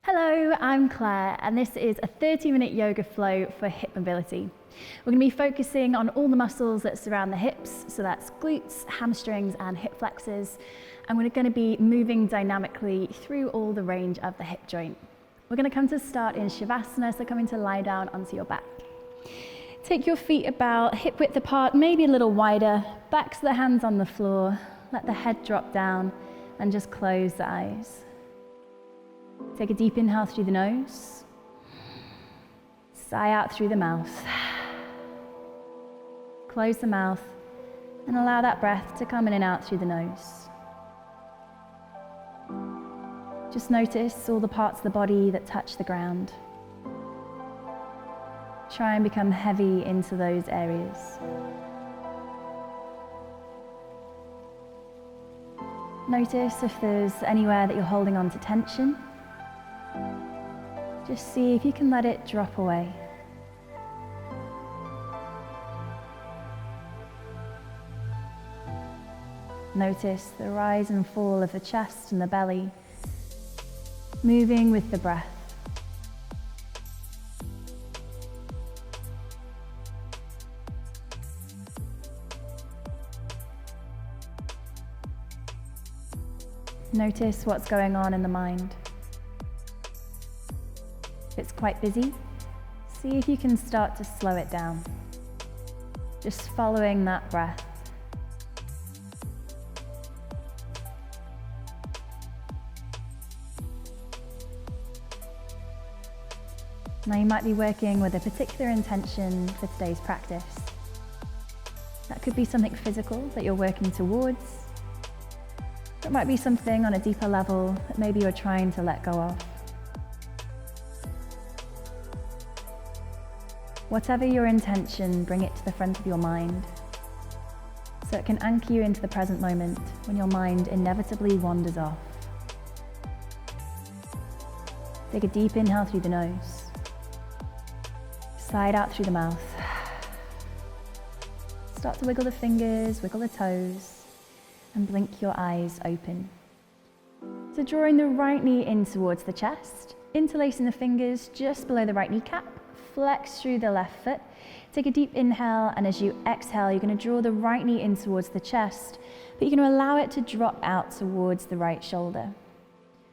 Hello, I'm Claire, and this is a 30-minute yoga flow for hip mobility. We're going to be focusing on all the muscles that surround the hips, so that's glutes, hamstrings, and hip flexors, and we're going to be moving dynamically through all the range of the hip joint. We're going to come to start in Shavasana, so coming to lie down onto your back. Take your feet about hip width apart, maybe a little wider, backs of the hands on the floor, let the head drop down, and just close the eyes. Take a deep inhale through the nose, sigh out through the mouth. Close the mouth and allow that breath to come in and out through the nose. Just notice all the parts of the body that touch the ground. Try and become heavy into those areas. Notice if there's anywhere that you're holding on to tension. Just see if you can let it drop away. Notice the rise and fall of the chest and the belly, moving with the breath. Notice what's going on in the mind. If it's quite busy, see if you can start to slow it down. Just following that breath. Now you might be working with a particular intention for today's practice. That could be something physical that you're working towards. It might be something on a deeper level that maybe you're trying to let go of. Whatever your intention, bring it to the front of your mind so it can anchor you into the present moment when your mind inevitably wanders off. Take a deep inhale through the nose. Sigh it out through the mouth. Start to wiggle the fingers, wiggle the toes, and blink your eyes open. So drawing the right knee in towards the chest, interlacing the fingers just below the right kneecap, flex through the left foot. Take a deep inhale, and as you exhale, you're going to draw the right knee in towards the chest, but you're going to allow it to drop out towards the right shoulder.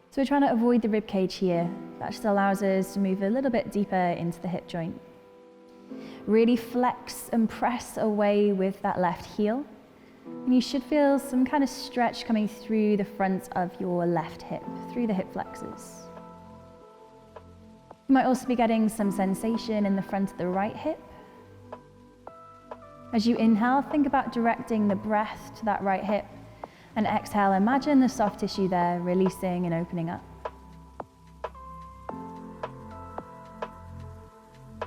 So we're trying to avoid the rib cage here. That just allows us to move a little bit deeper into the hip joint. Really flex and press away with that left heel. And you should feel some kind of stretch coming through the front of your left hip, through the hip flexors. You might also be getting some sensation in the front of the right hip. As you inhale, think about directing the breath to that right hip, and exhale, imagine the soft tissue there releasing and opening up.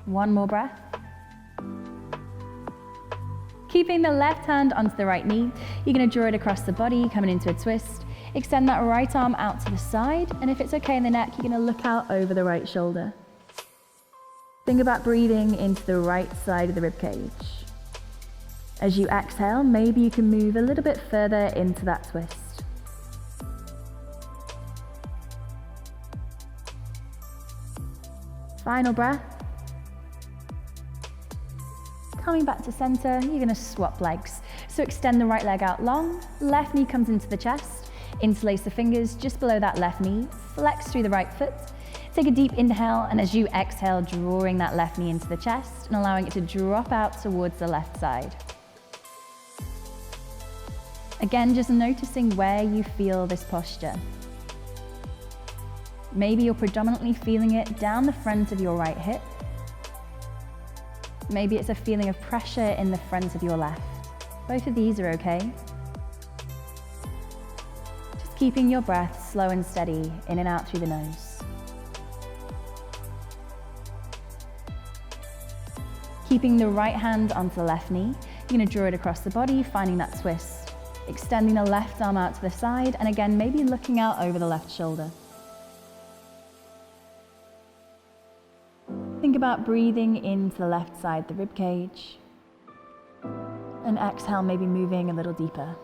One more breath. Keeping the left hand onto the right knee, you're going to draw it across the body, coming into a twist. Extend that right arm out to the side, and if it's okay in the neck, you're going to look out over the right shoulder. Think about breathing into the right side of the ribcage. As you exhale, maybe you can move a little bit further into that twist. Final breath. Coming back to center, you're going to swap legs. So extend the right leg out long, left knee comes into the chest, interlace the fingers just below that left knee, flex through the right foot. Take a deep inhale, and as you exhale, drawing that left knee into the chest and allowing it to drop out towards the left side. Again, just noticing where you feel this posture. Maybe you're predominantly feeling it down the front of your right hip. Maybe it's a feeling of pressure in the front of your left. Both of these are okay. Just keeping your breath slow and steady in and out through the nose. Keeping the right hand onto the left knee, you're going to draw it across the body, finding that twist. Extending the left arm out to the side, and again, maybe looking out over the left shoulder. Think about breathing into the left side, the rib cage, and exhale, maybe moving a little deeper.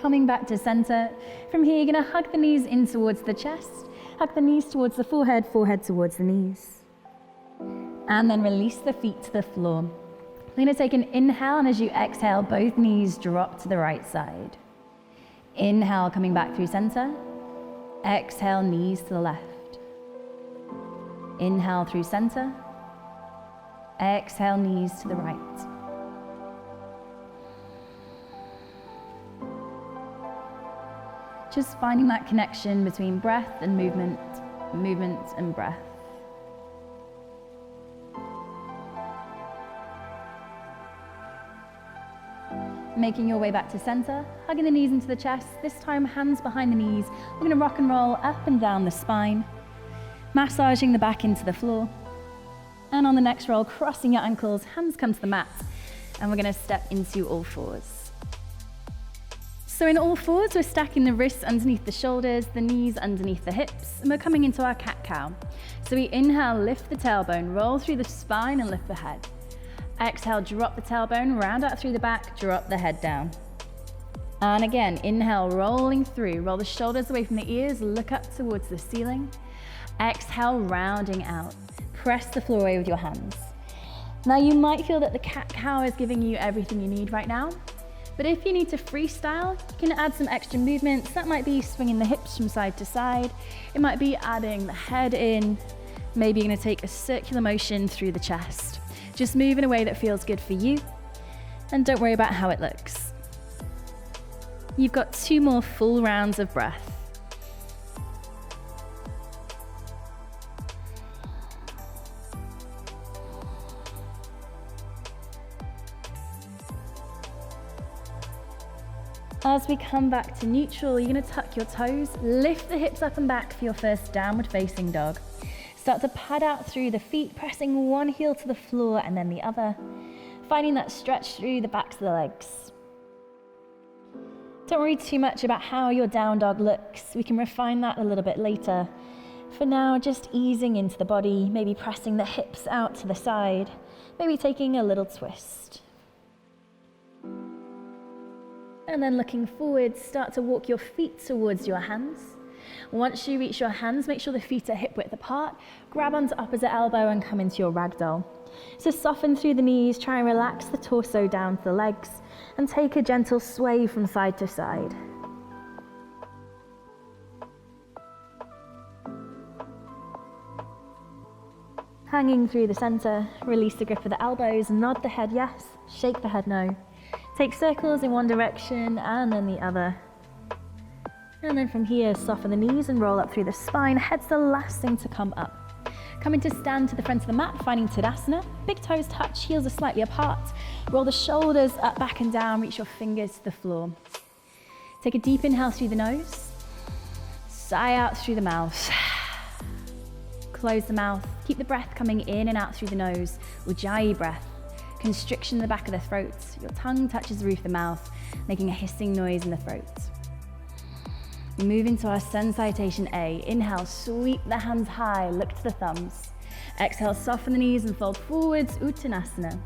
coming back to center. From here, you're gonna hug the knees in towards the chest, hug the knees towards the forehead, forehead towards the knees. And then release the feet to the floor. We're gonna take an inhale, and as you exhale, both knees drop to the right side. Inhale, coming back through center. Exhale, knees to the left. Inhale through center. Exhale, knees to the right. Just finding that connection between breath and movement, movement and breath. Making your way back to center, hugging the knees into the chest, this time hands behind the knees. We're gonna rock and roll up and down the spine, massaging the back into the floor. And on the next roll, crossing your ankles, hands come to the mat, and we're gonna step into all fours. So in all fours, we're stacking the wrists underneath the shoulders, the knees underneath the hips, and we're coming into our cat-cow. So we inhale, lift the tailbone, roll through the spine and lift the head. Exhale, drop the tailbone, round out through the back, drop the head down. And again, inhale, rolling through, roll the shoulders away from the ears, look up towards the ceiling. Exhale, rounding out. Press the floor away with your hands. Now you might feel that the cat-cow is giving you everything you need right now, but if you need to freestyle, you can add some extra movements. That might be swinging the hips from side to side. It might be adding the head in. Maybe you're gonna take a circular motion through the chest. Just move in a way that feels good for you, and don't worry about how it looks. You've got 2 more full rounds of breath. As we come back to neutral, you're gonna tuck your toes, lift the hips up and back for your first downward facing dog. Start to pad out through the feet, pressing one heel to the floor and then the other, finding that stretch through the backs of the legs. Don't worry too much about how your down dog looks. We can refine that a little bit later. For now, just easing into the body, maybe pressing the hips out to the side, maybe taking a little twist. And then looking forward, start to walk your feet towards your hands. Once you reach your hands, make sure the feet are hip width apart. Grab onto opposite elbow and come into your ragdoll. So soften through the knees, try and relax the torso down to the legs, and take a gentle sway from side to side. Hanging through the center, release the grip of the elbows, nod the head yes, shake the head no. Take circles in one direction and then the other. And then from here, soften the knees and roll up through the spine. Head's the last thing to come up. Coming to stand to the front of the mat, finding Tadasana. Big toes touch, heels are slightly apart. Roll the shoulders up, back and down, reach your fingers to the floor. Take a deep inhale through the nose. Sigh out through the mouth. Close the mouth. Keep the breath coming in and out through the nose. Ujjayi breath. Constriction in the back of the throat. Your tongue touches the roof of the mouth, making a hissing noise in the throat. We move into our Sun Salutation A. Inhale, sweep the hands high, look to the thumbs. Exhale, soften the knees and fold forwards, Uttanasana.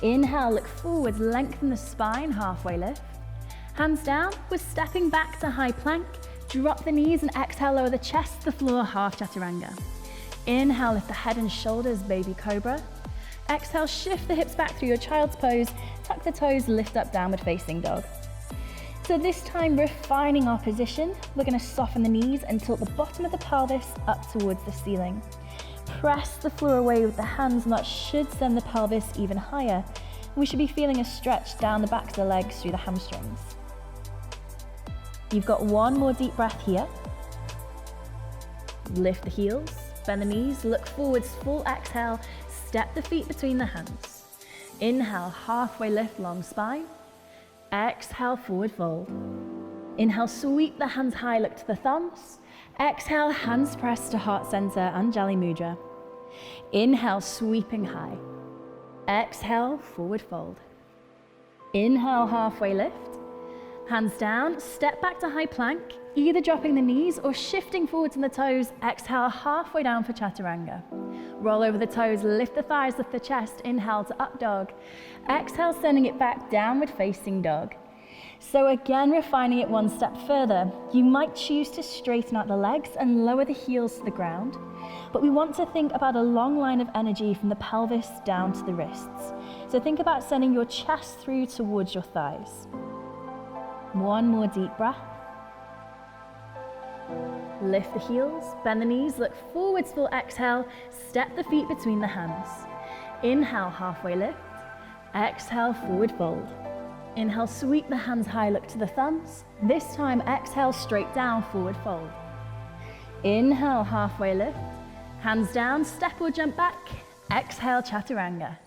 Inhale, look forwards, lengthen the spine, halfway lift. Hands down, we're stepping back to high plank. Drop the knees and exhale, lower the chest to the floor, half chaturanga. Inhale, lift the head and shoulders, baby cobra. Exhale, shift the hips back through your child's pose, tuck the toes, lift up, downward facing dog. So this time, refining our position, we're gonna soften the knees and tilt the bottom of the pelvis up towards the ceiling. Press the floor away with the hands, and that should send the pelvis even higher. We should be feeling a stretch down the backs of the legs through the hamstrings. You've got one more deep breath here. Lift the heels, bend the knees, look forwards, full exhale, step the feet between the hands. Inhale, halfway lift, long spine. Exhale, forward fold. Inhale, sweep the hands high, look to the thumbs. Exhale, hands press to heart center, Anjali Mudra. Inhale, sweeping high. Exhale, forward fold. Inhale, halfway lift. Hands down, step back to high plank, either dropping the knees or shifting forwards on the toes. Exhale, halfway down for chaturanga. Roll over the toes, lift the thighs, lift the chest. Inhale to up dog. Exhale, sending it back, downward facing dog. So again, refining it one step further, you might choose to straighten out the legs and lower the heels to the ground, but we want to think about a long line of energy from the pelvis down to the wrists. So think about sending your chest through towards your thighs. One more deep breath. Lift the heels, bend the knees, look forwards for exhale, step the feet between the hands. Inhale, halfway lift. Exhale, forward fold. Inhale, sweep the hands high, look to the thumbs. This time, exhale, straight down, forward fold. Inhale, halfway lift. Hands down, step or jump back. Exhale, chaturanga.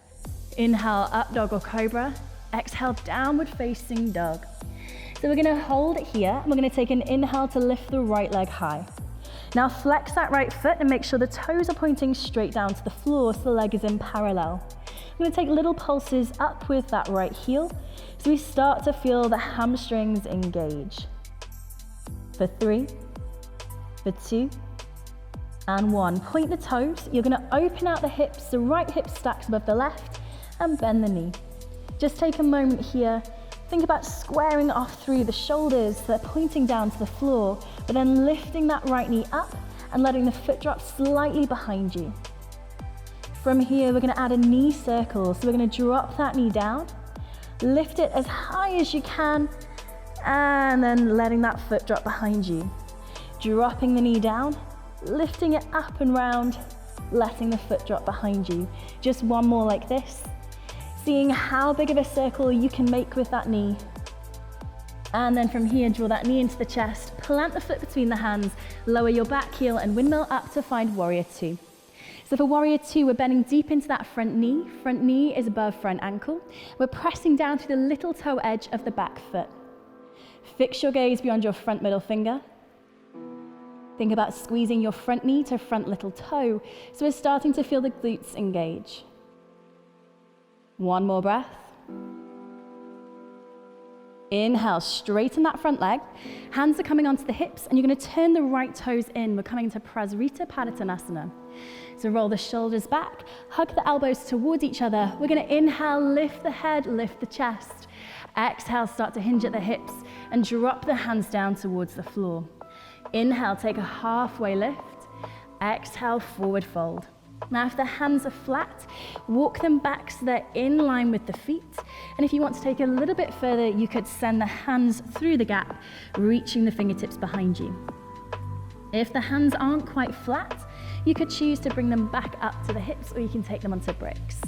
Inhale, up dog or cobra. Exhale, downward facing dog. So we're gonna hold it here, and we're gonna take an inhale to lift the right leg high. Now flex that right foot and make sure the toes are pointing straight down to the floor so the leg is in parallel. I'm gonna take little pulses up with that right heel, so we start to feel the hamstrings engage. For 3, for 2, and 1. Point the toes. You're gonna open out the hips, the right hip stacks above the left, and bend the knee. Just take a moment here. Think about squaring off through the shoulders so they're pointing down to the floor, but then lifting that right knee up and letting the foot drop slightly behind you. From here, we're gonna add a knee circle. So we're gonna drop that knee down, lift it as high as you can, and then letting that foot drop behind you. Dropping the knee down, lifting it up and round, letting the foot drop behind you. Just one more like this. Seeing how big of a circle you can make with that knee. And then from here, draw that knee into the chest, plant the foot between the hands, lower your back heel and windmill up to find warrior 2. So for warrior 2, we're bending deep into that front knee. Front knee is above front ankle. We're pressing down through the little toe edge of the back foot. Fix your gaze beyond your front middle finger. Think about squeezing your front knee to front little toe. So we're starting to feel the glutes engage. One more breath. Inhale, straighten that front leg. Hands are coming onto the hips and you're gonna turn the right toes in. We're coming to Prasarita Padottanasana. So roll the shoulders back, hug the elbows towards each other. We're gonna inhale, lift the head, lift the chest. Exhale, start to hinge at the hips and drop the hands down towards the floor. Inhale, take a halfway lift. Exhale, forward fold. Now, if the hands are flat, walk them back so they're in line with the feet. And if you want to take a little bit further, you could send the hands through the gap, reaching the fingertips behind you. If the hands aren't quite flat, you could choose to bring them back up to the hips, or you can take them onto bricks.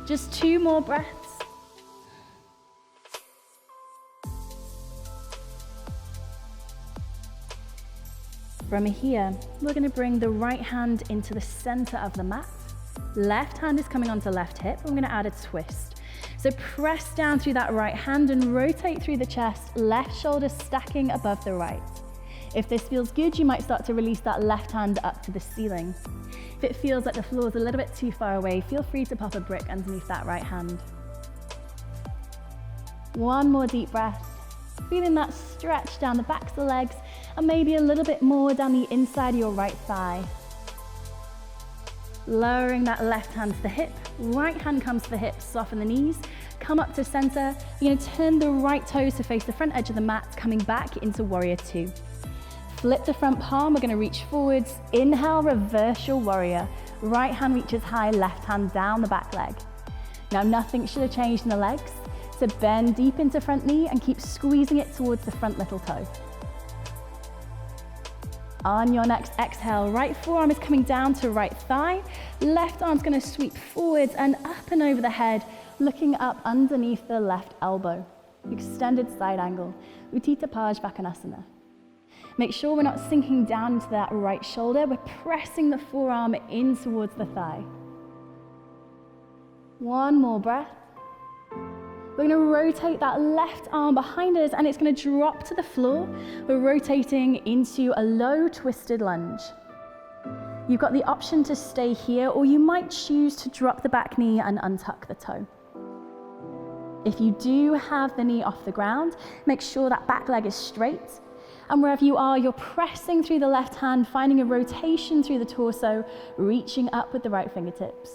Just 2 more breaths. From here, we're going to bring the right hand into the center of the mat. Left hand is coming onto left hip. I'm going to add a twist. So press down through that right hand and rotate through the chest, left shoulder stacking above the right. If this feels good, you might start to release that left hand up to the ceiling. If it feels like the floor is a little bit too far away, feel free to pop a brick underneath that right hand. One more deep breath. Feeling that stretch down the backs of the legs and maybe a little bit more down the inside of your right thigh. Lowering that left hand to the hip, right hand comes to the hip, soften the knees, come up to center. You're gonna turn the right toes to face the front edge of the mat, coming back into warrior 2. Flip the front palm, we're gonna reach forwards. Inhale, reverse your warrior. Right hand reaches high, left hand down the back leg. Now nothing should have changed in the legs, so bend deep into front knee and keep squeezing it towards the front little toe. On your next exhale, right forearm is coming down to right thigh. Left arm's gonna sweep forwards and up and over the head, looking up underneath the left elbow. Extended side angle, Utthita Padottanasana. Make sure we're not sinking down into that right shoulder. We're pressing the forearm in towards the thigh. One more breath. We're going to rotate that left arm behind us and it's going to drop to the floor. We're rotating into a low twisted lunge. You've got the option to stay here, or you might choose to drop the back knee and untuck the toe. If you do have the knee off the ground, make sure that back leg is straight. And wherever you are, you're pressing through the left hand, finding a rotation through the torso, reaching up with the right fingertips.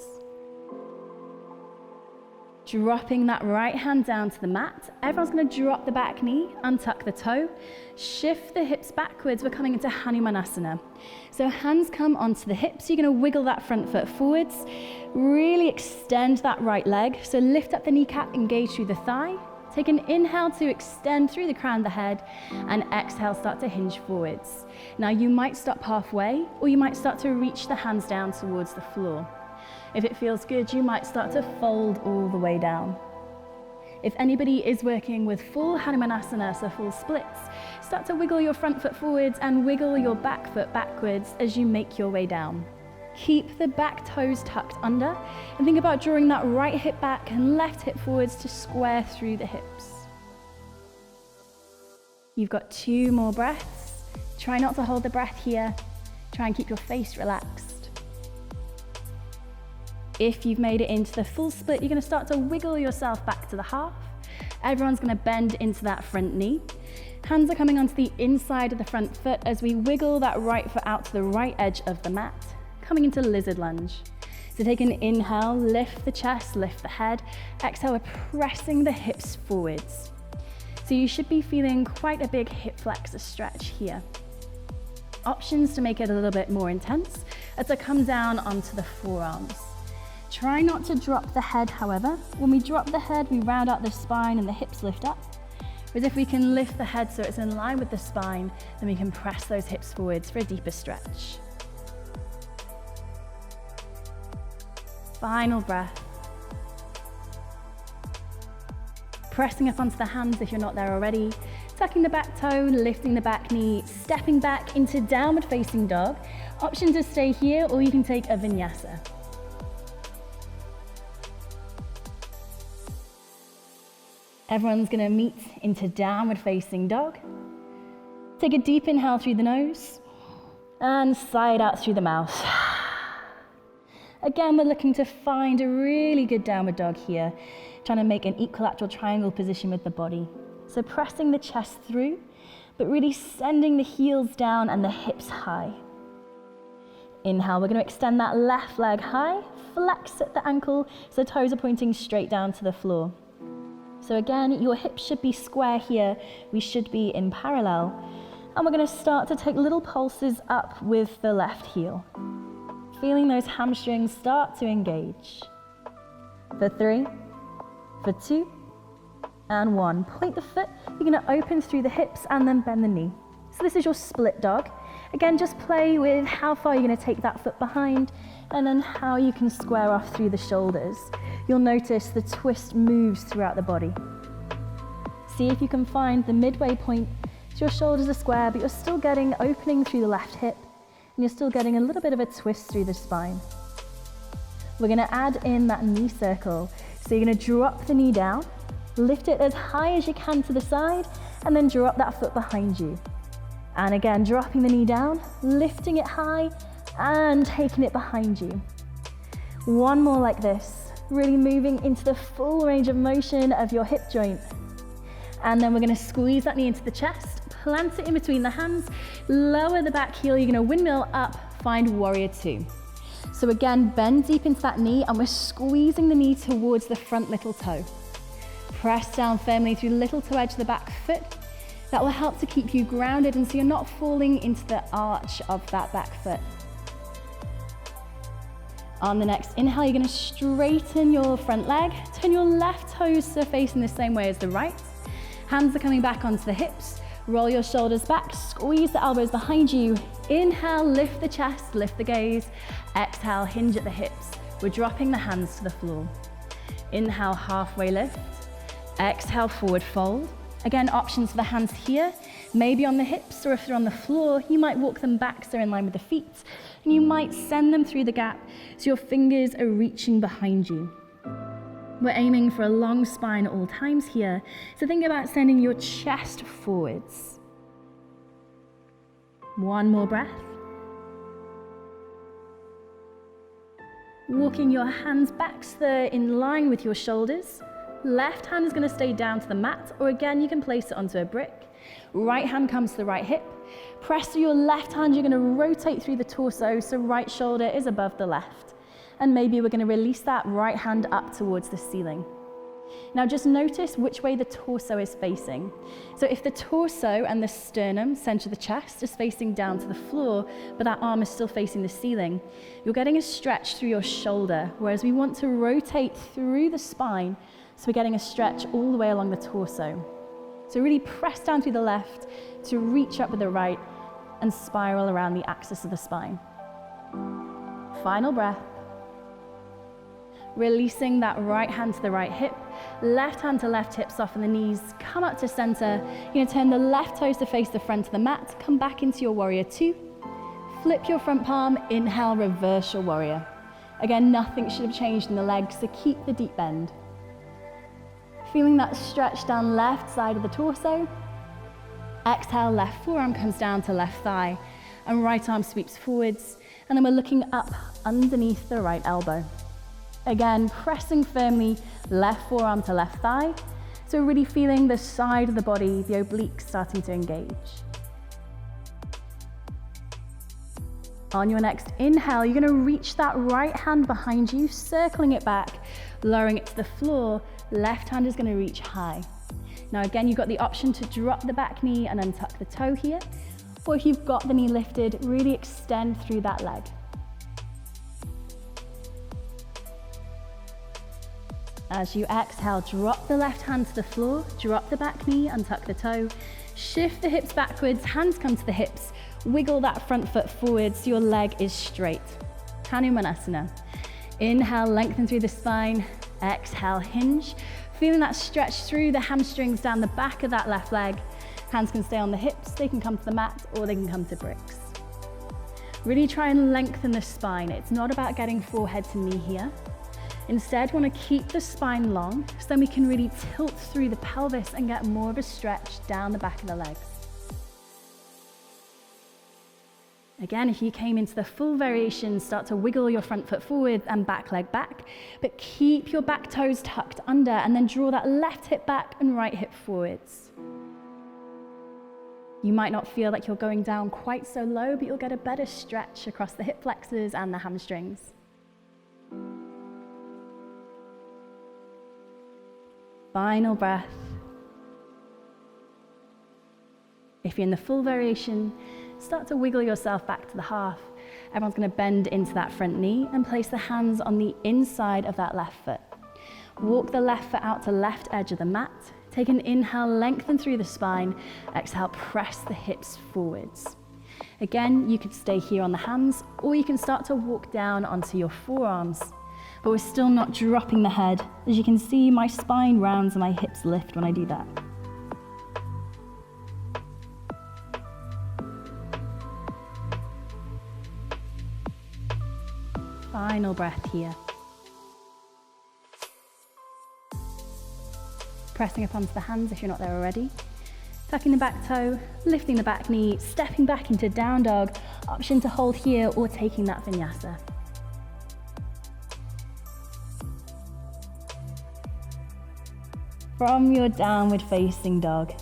Dropping that right hand down to the mat. Everyone's going to drop the back knee, untuck the toe, shift the hips backwards. We're coming into Hanumanasana. So hands come onto the hips. You're going to wiggle that front foot forwards. Really extend that right leg. So lift up the kneecap, engage through the thigh. Take an inhale to extend through the crown of the head, and exhale, start to hinge forwards. Now you might stop halfway, or you might start to reach the hands down towards the floor. If it feels good, you might start to fold all the way down. If anybody is working with full Hanumanasana, so full splits, start to wiggle your front foot forwards and wiggle your back foot backwards as you make your way down. Keep the back toes tucked under, and think about drawing that right hip back and left hip forwards to square through the hips. You've got 2 more breaths. Try not to hold the breath here. Try and keep your face relaxed. If you've made it into the full split, you're going to start to wiggle yourself back to the half. Everyone's going to bend into that front knee. Hands are coming onto the inside of the front foot as we wiggle that right foot out to the right edge of the mat, coming into lizard lunge. So take an inhale, lift the chest, lift the head. Exhale, we're pressing the hips forwards. So you should be feeling quite a big hip flexor stretch here. Options to make it a little bit more intense are to come down onto the forearms. Try not to drop the head, however. When we drop the head, we round out the spine and the hips lift up. Whereas if we can lift the head so it's in line with the spine, then we can press those hips forwards for a deeper stretch. Final breath. Pressing up onto the hands if you're not there already. Tucking the back toe, lifting the back knee, stepping back into downward facing dog. Option to stay here, or you can take a vinyasa. Everyone's going to meet into downward facing dog. Take a deep inhale through the nose and sigh it out through the mouth. Again, we're looking to find a really good downward dog here, trying to make an equilateral triangle position with the body. So pressing the chest through, but really sending the heels down and the hips high. Inhale, we're going to extend that left leg high, flex at the ankle so the toes are pointing straight down to the floor. So again, your hips should be square here. We should be in parallel. And we're going to start to take little pulses up with the left heel. Feeling those hamstrings start to engage. For 3, for 2, and 1. Point the foot. You're going to open through the hips and then bend the knee. So this is your split dog. Again, just play with how far you're going to take that foot behind and then how you can square off through the shoulders. You'll notice the twist moves throughout the body. See if you can find the midway point so your shoulders are square, but you're still getting opening through the left hip and you're still getting a little bit of a twist through the spine. We're going to add in that knee circle. So you're going to drop the knee down, lift it as high as you can to the side, and then drop that foot behind you. And again, dropping the knee down, lifting it high, and taking it behind you. One more like this, really moving into the full range of motion of your hip joint. And then we're going to squeeze that knee into the chest, plant it in between the hands, lower the back heel, you're going to windmill up, find warrior 2. So again, bend deep into that knee, and we're squeezing the knee towards the front little toe. Press down firmly through the little toe edge of the back foot. That will help to keep you grounded and so you're not falling into the arch of that back foot. On the next inhale, you're going to straighten your front leg, turn your left toes to face in the same way as the right. Hands are coming back onto the hips. Roll your shoulders back, squeeze the elbows behind you. Inhale, lift the chest, lift the gaze. Exhale, hinge at the hips. We're dropping the hands to the floor. Inhale, halfway lift. Exhale, forward fold. Again, options for the hands here, maybe on the hips, or if they're on the floor, you might walk them back so they're in line with the feet, and you might send them through the gap so your fingers are reaching behind you. We're aiming for a long spine at all times here, so think about sending your chest forwards. One more breath. Walking your hands back so they're in line with your shoulders. Left hand is going to stay down to the mat, or again, you can place it onto a brick. Right hand comes to the right hip. Press through your left hand, you're going to rotate through the torso, so right shoulder is above the left. And maybe we're going to release that right hand up towards the ceiling. Now just notice which way the torso is facing. So if the torso and the sternum, center of the chest, is facing down to the floor, but that arm is still facing the ceiling, you're getting a stretch through your shoulder, whereas we want to rotate through the spine, so we're getting a stretch all the way along the torso. So really press down through the left to reach up with the right and spiral around the axis of the spine. Final breath. Releasing that right hand to the right hip, left hand to left hip, soften the knees, come up to center. You're gonna turn the left toes to face the front of the mat, come back into your warrior two. Flip your front palm, inhale, reverse your warrior. Again, nothing should have changed in the legs, so keep the deep bend. Feeling that stretch down left side of the torso. Exhale, left forearm comes down to left thigh, and right arm sweeps forwards, and then we're looking up underneath the right elbow. Again, pressing firmly left forearm to left thigh. So really feeling the side of the body, the obliques starting to engage. On your next inhale, you're gonna reach that right hand behind you, circling it back, lowering it to the floor. Left hand is gonna reach high. Now again, you've got the option to drop the back knee and untuck the toe here, or if you've got the knee lifted, really extend through that leg. As you exhale, drop the left hand to the floor, drop the back knee, untuck the toe, shift the hips backwards, hands come to the hips, wiggle that front foot forward so your leg is straight. Hanumanasana. Inhale, lengthen through the spine, exhale, hinge. Feeling that stretch through the hamstrings down the back of that left leg. Hands can stay on the hips, they can come to the mat, or they can come to bricks. Really try and lengthen the spine. It's not about getting forehead to knee here. Instead, we want to keep the spine long, so then we can really tilt through the pelvis and get more of a stretch down the back of the legs. Again, if you came into the full variation, start to wiggle your front foot forward and back leg back, but keep your back toes tucked under, and then draw that left hip back and right hip forwards. You might not feel like you're going down quite so low, but you'll get a better stretch across the hip flexors and the hamstrings. Final breath. If you're in the full variation, start to wiggle yourself back to the half. Everyone's going to bend into that front knee and place the hands on the inside of that left foot. Walk the left foot out to left edge of the mat. Take an inhale, lengthen through the spine. Exhale, press the hips forwards. Again, you could stay here on the hands, or you can start to walk down onto your forearms. But we're still not dropping the head. As you can see, my spine rounds and my hips lift when I do that. Final breath here. Pressing up onto the hands if you're not there already. Tucking the back toe, lifting the back knee, stepping back into down dog. Option to hold here or taking that vinyasa. From your downward facing dog,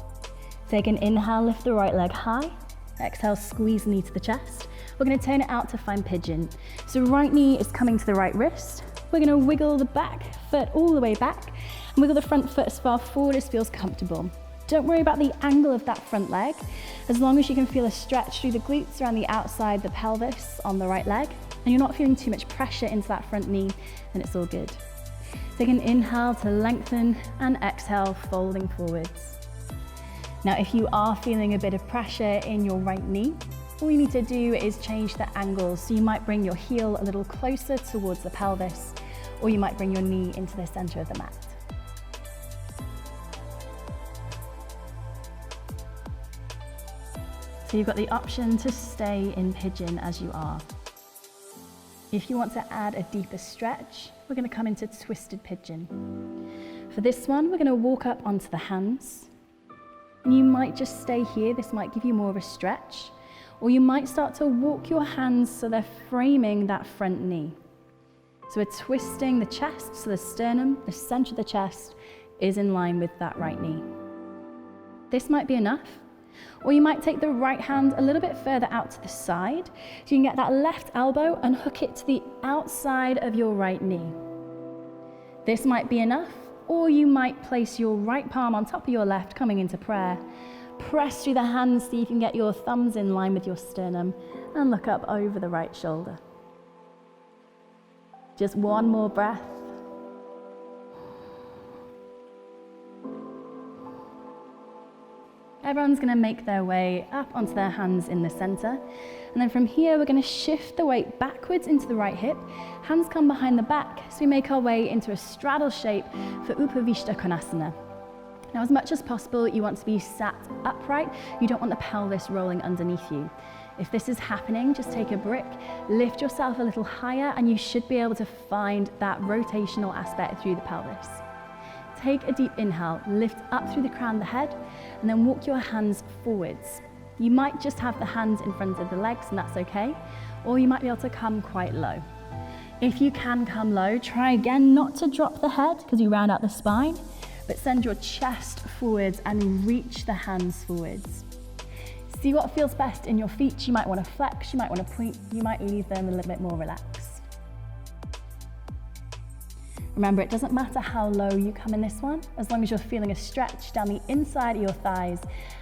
take an inhale, lift the right leg high. Exhale, squeeze the knee to the chest. We're going to turn it out to find pigeon. So right knee is coming to the right wrist. We're going to wiggle the back foot all the way back and wiggle the front foot as far forward as feels comfortable. Don't worry about the angle of that front leg. As long as you can feel a stretch through the glutes around the outside, the pelvis on the right leg, and you're not feeling too much pressure into that front knee, then it's all good. Take an inhale to lengthen and exhale, folding forwards. Now, if you are feeling a bit of pressure in your right knee, all you need to do is change the angle. So you might bring your heel a little closer towards the pelvis, or you might bring your knee into the center of the mat. So you've got the option to stay in pigeon as you are. If you want to add a deeper stretch, we're going to come into twisted pigeon. For this one, we're going to walk up onto the hands. And you might just stay here. This might give you more of a stretch. Or you might start to walk your hands so they're framing that front knee. So we're twisting the chest, so the sternum, the center of the chest, is in line with that right knee. This might be enough. Or you might take the right hand a little bit further out to the side, so you can get that left elbow and hook it to the outside of your right knee. This might be enough, or you might place your right palm on top of your left, coming into prayer. Press through the hands so you can get your thumbs in line with your sternum and look up over the right shoulder. Just one more breath. Everyone's going to make their way up onto their hands in the center. And then from here, we're going to shift the weight backwards into the right hip. Hands come behind the back, so we make our way into a straddle shape for Upavishta Konasana. Now, as much as possible, you want to be sat upright. You don't want the pelvis rolling underneath you. If this is happening, just take a brick, lift yourself a little higher, and you should be able to find that rotational aspect through the pelvis. Take a deep inhale, lift up through the crown of the head, and then walk your hands forwards. You might just have the hands in front of the legs, and that's okay, or you might be able to come quite low. If you can come low, try again not to drop the head because you round out the spine, but send your chest forwards and reach the hands forwards. See what feels best in your feet. You might want to flex, you might want to point, you might leave them a little bit more relaxed. Remember, it doesn't matter how low you come in this one, as long as you're feeling a stretch down the inside of your thighs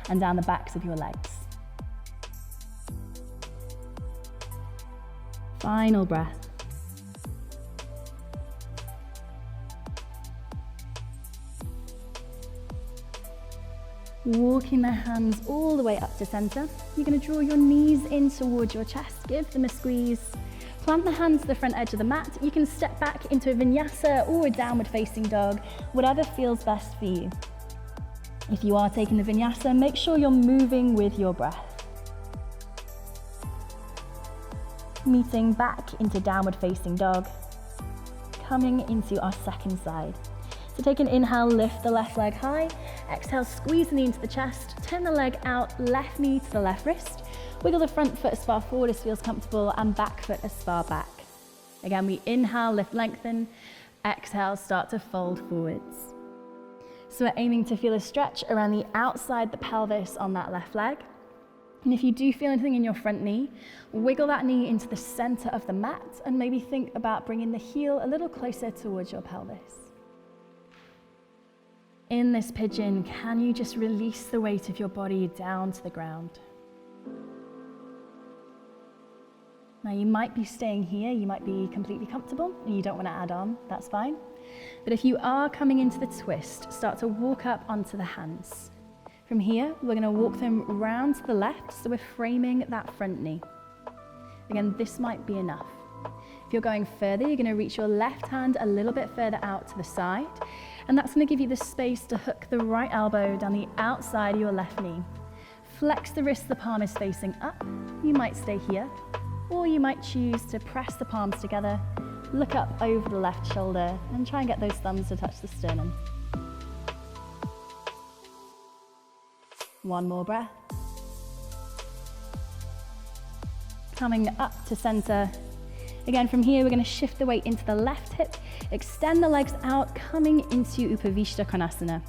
and down the backs of your legs. Final breath. Walking the hands all the way up to center. You're going to draw your knees in towards your chest, give them a squeeze. Plant the hands to the front edge of the mat. You can step back into a vinyasa or a downward facing dog, whatever feels best for you. If you are taking the vinyasa, make sure you're moving with your breath. Meeting back into downward facing dog, coming into our second side. So take an inhale, lift the left leg high. Exhale, squeeze the knee into the chest, turn the leg out, left knee to the left wrist. Wiggle the front foot as far forward as feels comfortable and back foot as far back. Again, we inhale, lift, lengthen. Exhale, start to fold forwards. So we're aiming to feel a stretch around the outside the pelvis on that left leg. And if you do feel anything in your front knee, wiggle that knee into the center of the mat and maybe think about bringing the heel a little closer towards your pelvis. In this pigeon, can you just release the weight of your body down to the ground? Now you might be staying here, you might be completely comfortable and you don't want to add on, that's fine. But if you are coming into the twist, start to walk up onto the hands. From here, we're going to walk them round to the left, so we're framing that front knee. Again, this might be enough. If you're going further, you're going to reach your left hand a little bit further out to the side, and that's going to give you the space to hook the right elbow down the outside of your left knee. Flex the wrist, the palm is facing up. You might stay here, or you might choose to press the palms together, look up over the left shoulder, and try and get those thumbs to touch the sternum. One more breath. Coming up to center. Again, from here, we're going to shift the weight into the left hip, extend the legs out, coming into Upavishta Konasana.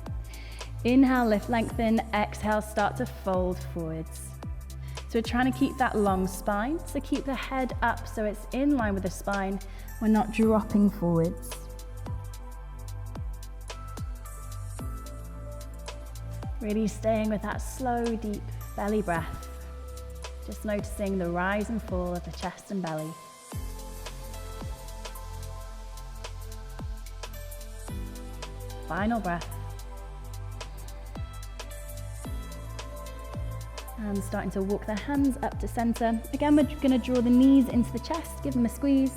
Inhale, lift, lengthen. Exhale, start to fold forwards. So we're trying to keep that long spine, so keep the head up so it's in line with the spine. We're not dropping forwards. Really staying with that slow, deep belly breath. Just noticing the rise and fall of the chest and belly. Final breath. And starting to walk the hands up to center. Again, we're going to draw the knees into the chest, give them a squeeze.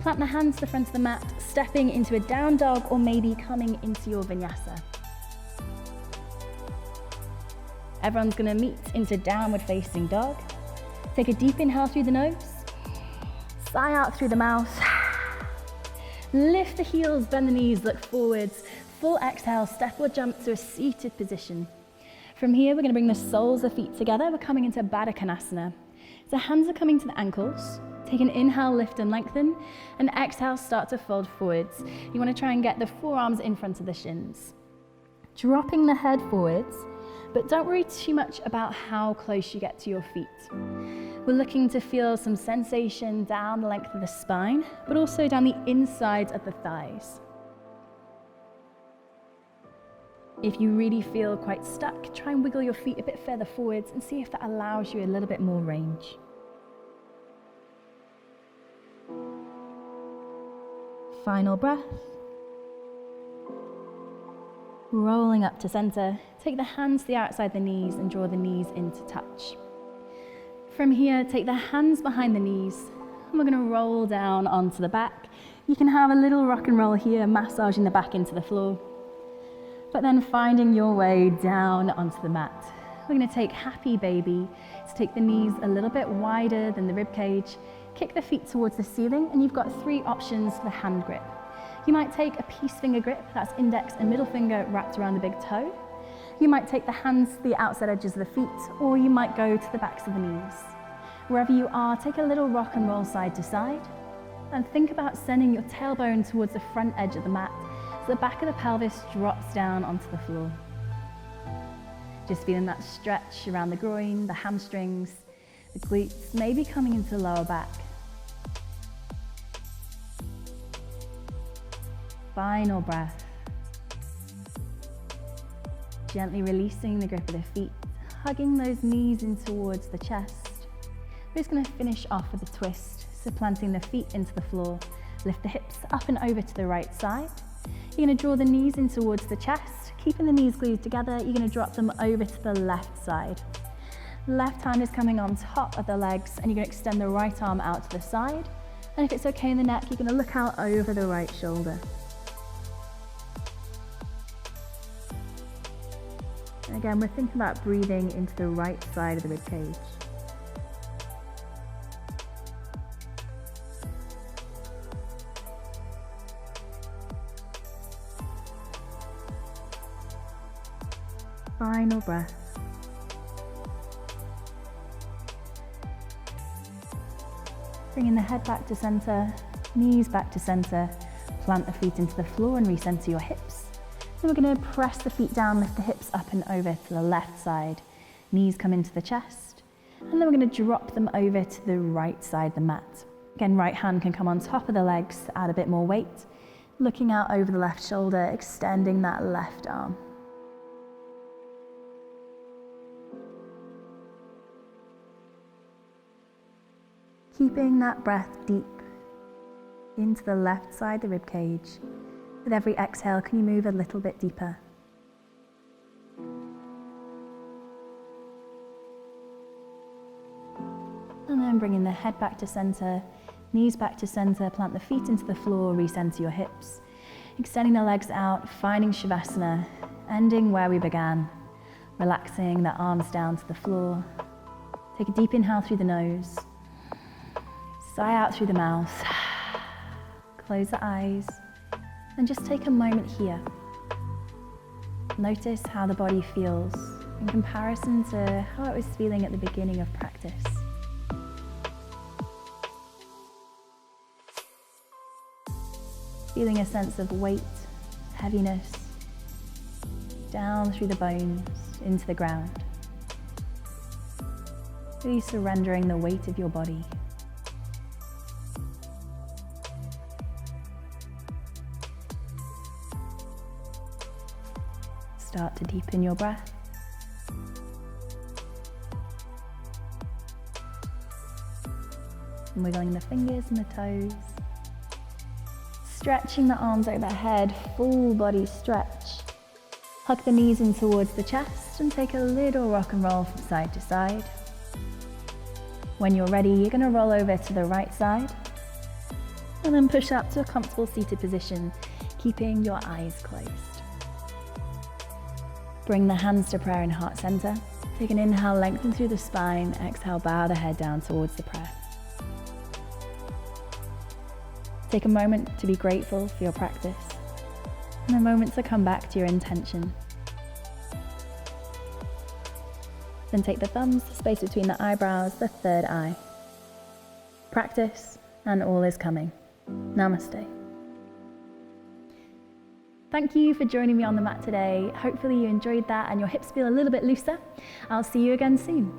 Plant the hands to the front of the mat, stepping into a down dog or maybe coming into your vinyasa. Everyone's going to meet into downward facing dog. Take a deep inhale through the nose, sigh out through the mouth. Lift the heels, bend the knees, look forwards. Full exhale, step or jump to a seated position. From here, we're going to bring the soles of feet together. We're coming into Baddha Konasana. So hands are coming to the ankles. Take an inhale, lift and lengthen, and exhale, start to fold forwards. You want to try and get the forearms in front of the shins. Dropping the head forwards, but don't worry too much about how close you get to your feet. We're looking to feel some sensation down the length of the spine, but also down the insides of the thighs. If you really feel quite stuck, try and wiggle your feet a bit further forwards and see if that allows you a little bit more range. Final breath. Rolling up to center, take the hands to the outside the knees and draw the knees into touch. From here, take the hands behind the knees and we're going to roll down onto the back. You can have a little rock and roll here, massaging the back into the floor, but then finding your way down onto the mat. We're going to take happy baby, to take the knees a little bit wider than the rib cage, kick the feet towards the ceiling, and you've got 3 options for the hand grip. You might take a peace finger grip, that's index and middle finger wrapped around the big toe. You might take the hands to the outside edges of the feet, or you might go to the backs of the knees. Wherever you are, take a little rock and roll side to side, and think about sending your tailbone towards the front edge of the mat, so the back of the pelvis drops down onto the floor. Just feeling that stretch around the groin, the hamstrings, the glutes, maybe coming into the lower back. Final breath. Gently releasing the grip of the feet, hugging those knees in towards the chest. We're just going to finish off with a twist, so planting the feet into the floor, lift the hips up and over to the right side. You're going to draw the knees in towards the chest, keeping the knees glued together. You're going to drop them over to the left side. Left hand is coming on top of the legs, and you're going to extend the right arm out to the side. And if it's okay in the neck, you're going to look out over the right shoulder. And again, we're thinking about breathing into the right side of the ribcage. Final breath. Bringing the head back to center, knees back to center, plant the feet into the floor and recenter your hips. Then we're going to press the feet down, lift the hips up and over to the left side. Knees come into the chest. And then we're going to drop them over to the right side of the mat. Again, right hand can come on top of the legs to add a bit more weight. Looking out over the left shoulder, extending that left arm. Keeping that breath deep into the left side of the ribcage. With every exhale, can you move a little bit deeper? And then bringing the head back to center, knees back to center, plant the feet into the floor, recenter your hips. Extending the legs out, finding Shavasana, ending where we began. Relaxing the arms down to the floor. Take a deep inhale through the nose. Sigh out through the mouth. Close the eyes. And just take a moment here. Notice how the body feels in comparison to how it was feeling at the beginning of practice. Feeling a sense of weight, heaviness, down through the bones, into the ground. Really surrendering the weight of your body. Start to deepen your breath. And wiggling the fingers and the toes. Stretching the arms overhead, full body stretch. Hug the knees in towards the chest and take a little rock and roll from side to side. When you're ready, you're going to roll over to the right side and then push up to a comfortable seated position, keeping your eyes closed. Bring the hands to prayer in heart center. Take an inhale, lengthen through the spine. Exhale, bow the head down towards the prayer. Take a moment to be grateful for your practice and a moment to come back to your intention. Then take the thumbs to space between the eyebrows, the third eye. Practice and all is coming. Namaste. Thank you for joining me on the mat today. Hopefully you enjoyed that and your hips feel a little bit looser. I'll see you again soon.